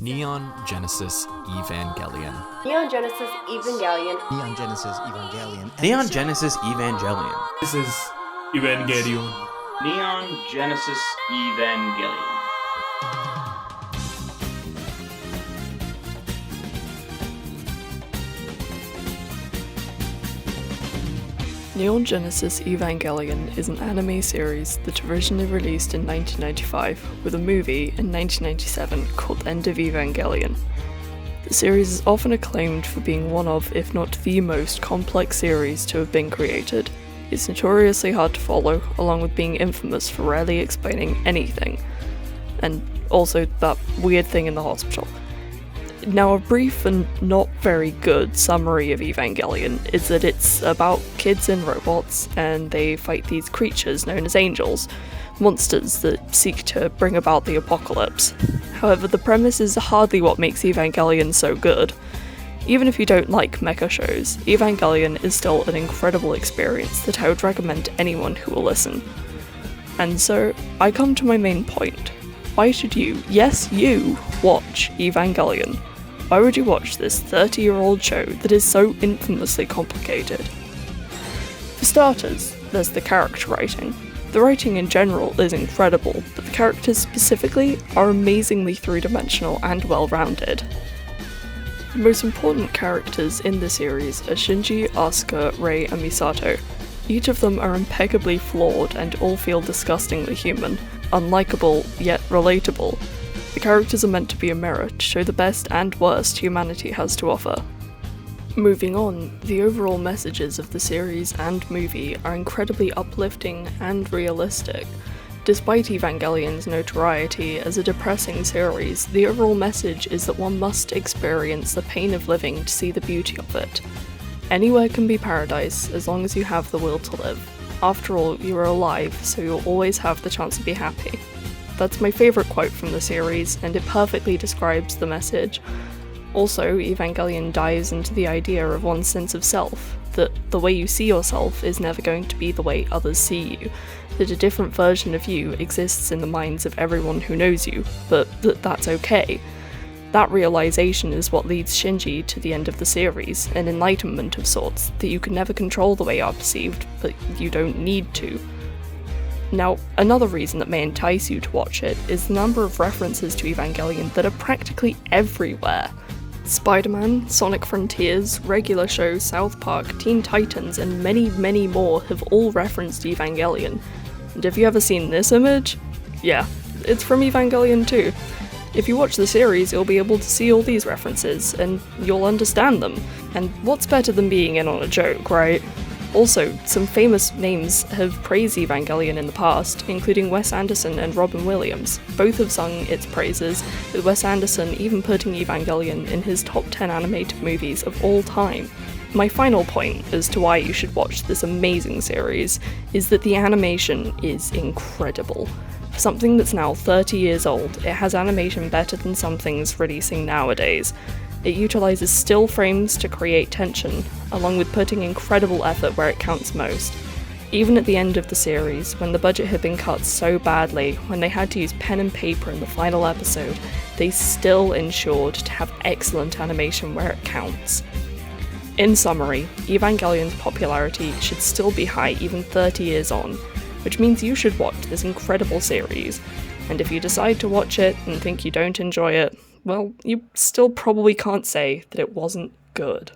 Neon Genesis Evangelion. Neon Genesis Evangelion. Neon Genesis Evangelion. Neon Genesis Evangelion. This is Evangelion. Neon Genesis Evangelion. Neon Genesis Evangelion is an anime series that originally released in 1995 with a movie in 1997 called End of Evangelion. The series is often acclaimed for being one of, if not the most complex series to have been created. It's notoriously hard to follow, along with being infamous for rarely explaining anything, and also that weird thing in the hospital. Now, a brief and not very good summary of Evangelion is that it's about kids and robots, and they fight these creatures known as angels, monsters that seek to bring about the apocalypse. However, the premise is hardly what makes Evangelion so good. Even if you don't like mecha shows, Evangelion is still an incredible experience that I would recommend to anyone who will listen. And so, I come to my main point. Why should you, yes you, watch Evangelion? Why would you watch this 30-year-old show that is so infamously complicated? For starters, there's the character writing. The writing in general is incredible, but the characters specifically are amazingly three-dimensional and well-rounded. The most important characters in the series are Shinji, Asuka, Rei, and Misato. Each of them are impeccably flawed and all feel disgustingly human, unlikable yet relatable. The characters are meant to be a mirror to show the best and worst humanity has to offer. Moving on, the overall messages of the series and movie are incredibly uplifting and realistic. Despite Evangelion's notoriety as a depressing series, the overall message is that one must experience the pain of living to see the beauty of it. Anywhere can be paradise as long as you have the will to live. After all, you are alive, so you'll always have the chance to be happy. That's my favourite quote from the series, and it perfectly describes the message. Also, Evangelion dives into the idea of one's sense of self, that the way you see yourself is never going to be the way others see you, that a different version of you exists in the minds of everyone who knows you, but that's okay. That realization is what leads Shinji to the end of the series, an enlightenment of sorts, that you can never control the way you're perceived, but you don't need to. Now, another reason that may entice you to watch it is the number of references to Evangelion that are practically everywhere. Spider-Man, Sonic Frontiers, Regular Show, South Park, Teen Titans, and many, many more have all referenced Evangelion. And have you ever seen this image? Yeah, it's from Evangelion too. If you watch the series, you'll be able to see all these references, and you'll understand them. And what's better than being in on a joke, right? Also, some famous names have praised Evangelion in the past, including Wes Anderson and Robin Williams. Both have sung its praises, with Wes Anderson even putting Evangelion in his top 10 animated movies of all time. My final point as to why you should watch this amazing series is that the animation is incredible. For something that's now 30 years old, it has animation better than some things releasing nowadays. It utilizes still frames to create tension, along with putting incredible effort where it counts most. Even at the end of the series, when the budget had been cut so badly, when they had to use pen and paper in the final episode, they still ensured to have excellent animation where it counts. In summary, Evangelion's popularity should still be high even 30 years on, which means you should watch this incredible series, and if you decide to watch it and think you don't enjoy it, well, you still probably can't say that it wasn't good.